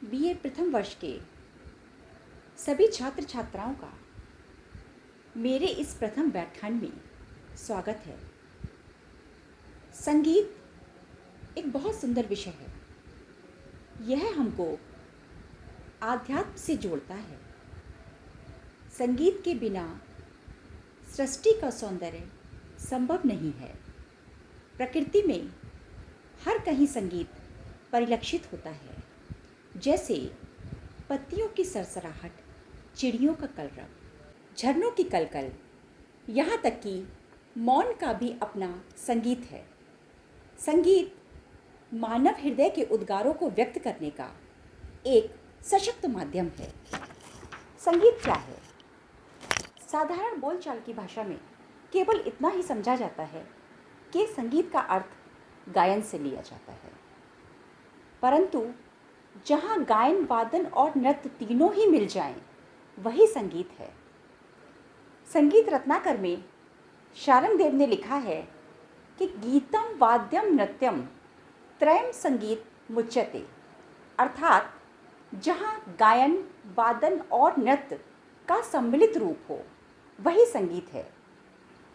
BA प्रथम वर्ष के सभी छात्र छात्राओं का मेरे इस प्रथम व्याख्यान में स्वागत है। संगीत एक बहुत सुंदर विषय है। यह हमको आध्यात्म से जोड़ता है। संगीत के बिना सृष्टि का सौंदर्य संभव नहीं है। प्रकृति में हर कहीं संगीत परिलक्षित होता है, जैसे पत्तियों की सरसराहट, चिड़ियों का कलरव, झरनों की कलकल, यहाँ तक कि मौन का भी अपना संगीत है। संगीत मानव हृदय के उद्गारों को व्यक्त करने का एक सशक्त माध्यम है। संगीत क्या है? साधारण बोलचाल की भाषा में केवल इतना ही समझा जाता है कि संगीत का अर्थ गायन से लिया जाता है, परंतु जहाँ गायन, वादन और नृत्य तीनों ही मिल जाएं, वही संगीत है। संगीत रत्नाकर में शारंगदेव ने लिखा है कि गीतम वाद्यम नृत्यम त्रयम संगीत मुच्यते, अर्थात जहाँ गायन, वादन और नृत्य का सम्मिलित रूप हो, वही संगीत है।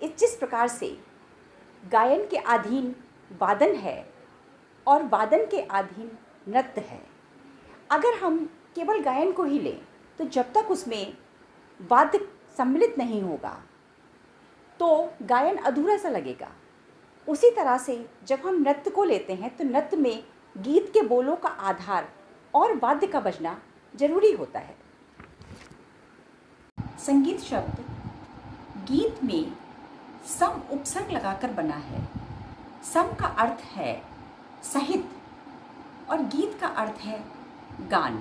जिस प्रकार से गायन के अधीन वादन है और वादन के अधीन नृत्य है, अगर हम केवल गायन को ही लें तो जब तक उसमें वाद्य सम्मिलित नहीं होगा तो गायन अधूरा सा लगेगा। उसी तरह से जब हम नृत्य को लेते हैं तो नृत्य में गीत के बोलों का आधार और वाद्य का बजना जरूरी होता है। संगीत शब्द गीत में सम उपसर्ग लगाकर बना है। सम का अर्थ है सहित और गीत का अर्थ है गान।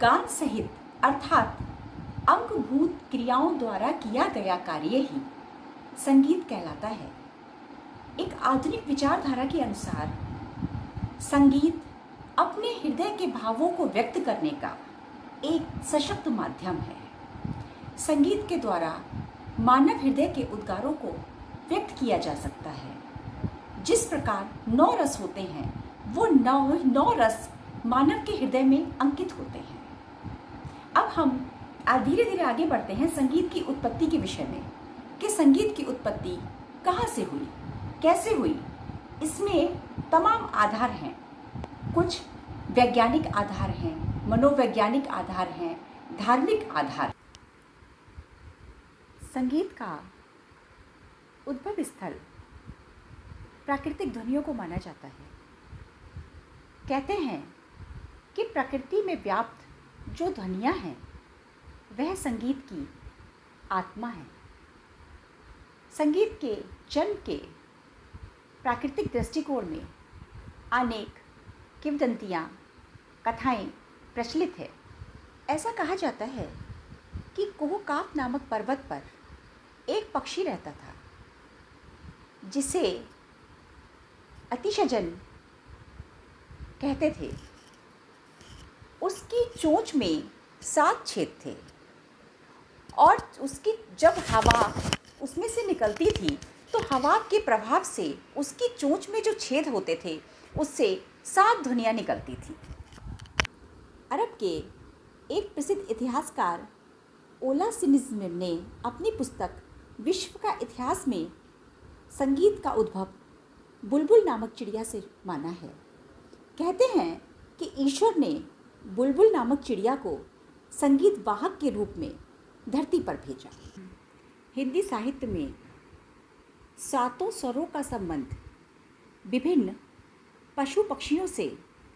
गान सहित अर्थात अंगभूत क्रियाओं द्वारा किया गया कार्य ही संगीत कहलाता है। एक आधुनिक विचारधारा के अनुसार संगीत अपने हृदय के भावों को व्यक्त करने का एक सशक्त माध्यम है। संगीत के द्वारा मानव हृदय के उद्गारों को व्यक्त किया जा सकता है। जिस प्रकार 9 रस होते हैं, वो 9 रस मानव के हृदय में अंकित होते हैं। अब हम धीरे धीरे आगे बढ़ते हैं संगीत की उत्पत्ति के विषय में, कि संगीत की उत्पत्ति कहाँ से हुई, कैसे हुई। इसमें तमाम आधार हैं। कुछ वैज्ञानिक आधार हैं, मनोवैज्ञानिक आधार हैं, धार्मिक आधार। संगीत का उद्भव स्थल प्राकृतिक ध्वनियों को माना जाता है। कहते हैं कि प्रकृति में व्याप्त जो ध्वनियाँ हैं वह संगीत की आत्मा है। संगीत के जन्म के प्राकृतिक दृष्टिकोण में अनेक किंवदंतियाँ, कथाएं प्रचलित है। ऐसा कहा जाता है कि कोहकाप नामक पर्वत पर एक पक्षी रहता था, जिसे अतिशयजन कहते थे। उसकी चोंच में 7 छेद थे और उसकी जब हवा उसमें से निकलती थी तो हवा के प्रभाव से उसकी चोंच में जो छेद होते थे उससे 7 ध्वनियाँ निकलती थी। अरब के एक प्रसिद्ध इतिहासकार ओला सिनिज़्म ने अपनी पुस्तक विश्व का इतिहास में संगीत का उद्भव बुलबुल नामक चिड़िया से माना है। कहते हैं कि ईश्वर ने बुलबुल नामक चिड़िया को संगीत वाहक के रूप में धरती पर भेजा। हिंदी साहित्य में 7 स्वरों का संबंध विभिन्न पशु पक्षियों से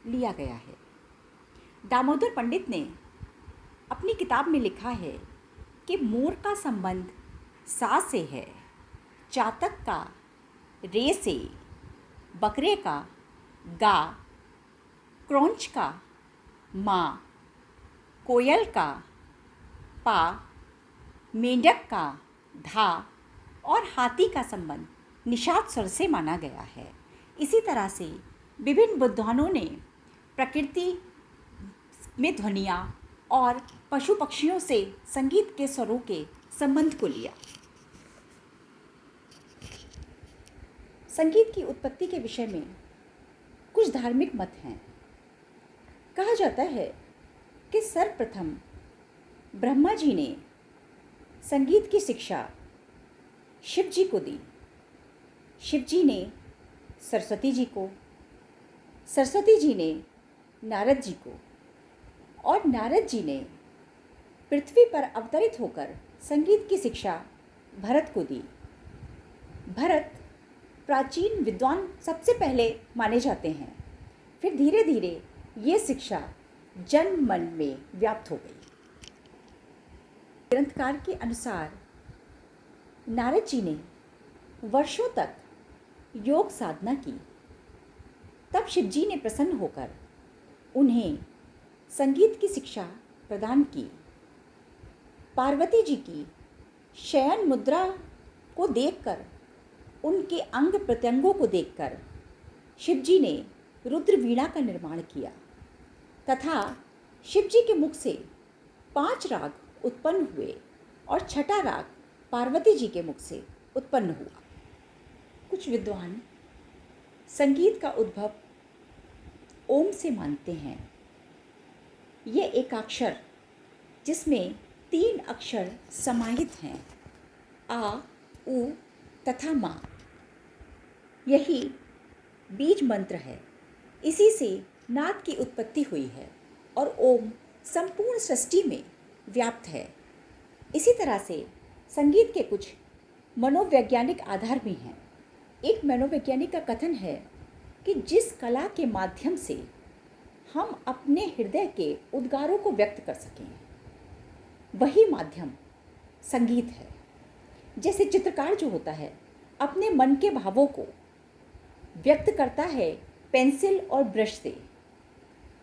लिया गया है। दामोदर पंडित ने अपनी किताब में लिखा है कि मोर का संबंध सा से है, चातक का रे से, बकरे का गा, क्रौंच का माँ, कोयल का पा, मेंढक का धा और हाथी का संबंध निषाद स्वर से माना गया है। इसी तरह से विभिन्न विद्वानों ने प्रकृति में ध्वनियाँ और पशु पक्षियों से संगीत के स्वरों के संबंध को लिया। संगीत की उत्पत्ति के विषय में कुछ धार्मिक मत हैं। कहा जाता है कि सर्वप्रथम ब्रह्मा जी ने संगीत की शिक्षा शिव जी को दी। शिव जी ने सरस्वती जी को, सरस्वती जी ने नारद जी को, और नारद जी ने पृथ्वी पर अवतरित होकर संगीत की शिक्षा भरत को दी। भरत प्राचीन विद्वान सबसे पहले माने जाते हैं। फिर धीरे धीरे ये शिक्षा जन मन में व्याप्त हो गई। ग्रंथकार के अनुसार नारद जी ने वर्षों तक योग साधना की। तब शिव जी ने प्रसन्न होकर उन्हें संगीत की शिक्षा प्रदान की। पार्वती जी की शयन मुद्रा को देखकर, उनके अंग प्रत्यंगों को देखकर शिव जी ने रुद्र वीणा का निर्माण किया तथा शिव जी के मुख से 5 राग उत्पन्न हुए और छठा राग पार्वती जी के मुख से उत्पन्न हुआ। कुछ विद्वान संगीत का उद्भव ओम से मानते हैं। ये एकाक्षर जिसमें 3 अक्षर समाहित हैं, आ, उ तथा मा, यही बीज मंत्र है। इसी से नाद की उत्पत्ति हुई है और ओम संपूर्ण सृष्टि में व्याप्त है। इसी तरह से संगीत के कुछ मनोवैज्ञानिक आधार भी हैं। एक मनोवैज्ञानिक का कथन है कि जिस कला के माध्यम से हम अपने हृदय के उद्गारों को व्यक्त कर सकें, वही माध्यम संगीत है। जैसे चित्रकार जो होता है अपने मन के भावों को व्यक्त करता है पेंसिल और ब्रश से,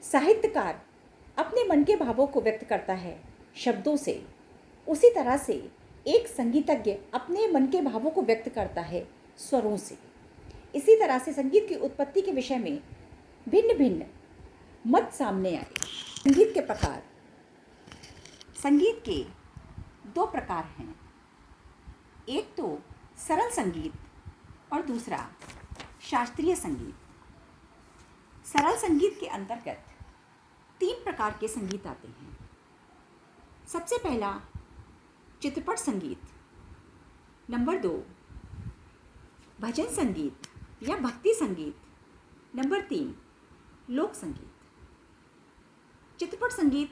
साहित्यकार अपने मन के भावों को व्यक्त करता है शब्दों से, उसी तरह से एक संगीतज्ञ अपने मन के भावों को व्यक्त करता है स्वरों से। इसी तरह से संगीत की उत्पत्ति के विषय में भिन्न भिन्न मत सामने आए। संगीत के प्रकार, संगीत के 2 प्रकार हैं। एक तो सरल संगीत और दूसरा शास्त्रीय संगीत। सरल संगीत के अंतर्गत 3 प्रकार के संगीत आते हैं। सबसे पहला चित्रपट संगीत, नंबर 2 भजन संगीत या भक्ति संगीत, नंबर 3 लोक संगीत। चित्रपट संगीत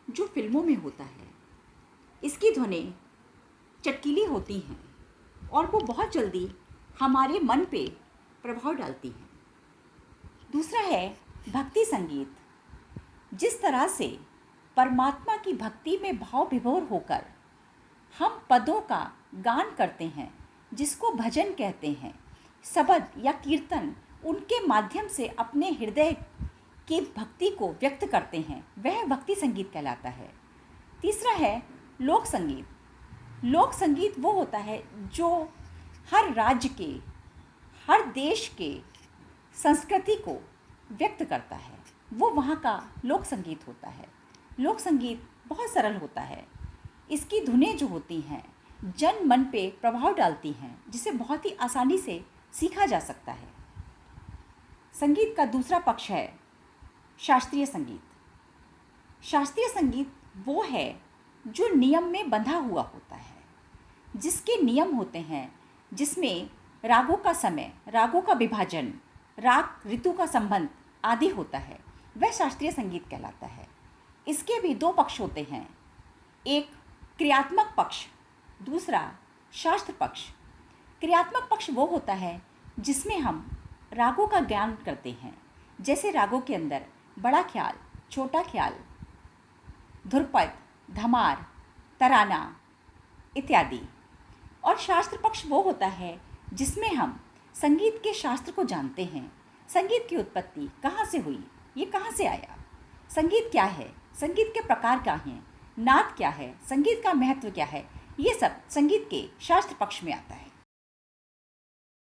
जो फिल्मों में होता है, इसकी ध्वनि चटकीली होती हैं और वो बहुत जल्दी हमारे मन पे प्रभाव डालती हैं। दूसरा है भक्ति संगीत। जिस तरह से परमात्मा की भक्ति में भाव विभोर होकर हम पदों का गान करते हैं, जिसको भजन कहते हैं, शब्द या कीर्तन उनके माध्यम से अपने हृदय की भक्ति को व्यक्त करते हैं, वह भक्ति संगीत कहलाता है। तीसरा है लोक संगीत। लोक संगीत वो होता है जो हर राज्य के, हर देश के संस्कृति को व्यक्त करता है, वो वहाँ का लोक संगीत होता है। लोक संगीत बहुत सरल होता है। इसकी धुनें जो होती हैं जन मन पे प्रभाव डालती हैं, जिसे बहुत ही आसानी से सीखा जा सकता है। संगीत का दूसरा पक्ष है शास्त्रीय संगीत। शास्त्रीय संगीत वो है जो नियम में बंधा हुआ होता है, जिसके नियम होते हैं, जिसमें रागों का समय, रागों का विभाजन, राग ऋतु का संबंध आदि होता है, वह शास्त्रीय संगीत कहलाता है। इसके भी 2 पक्ष होते हैं, एक क्रियात्मक पक्ष, दूसरा शास्त्र पक्ष। क्रियात्मक पक्ष वो होता है जिसमें हम रागों का ज्ञान करते हैं, जैसे रागों के अंदर बड़ा ख्याल, छोटा ख्याल, ध्रुपद, धमार, तराना इत्यादि। और शास्त्र पक्ष वो होता है जिसमें हम संगीत के शास्त्र को जानते हैं। संगीत की उत्पत्ति कहाँ से हुई, ये कहाँ से आया, संगीत क्या है, संगीत के प्रकार क्या हैं, नाद क्या है, संगीत का महत्व क्या है, ये सब संगीत के शास्त्र पक्ष में आता है।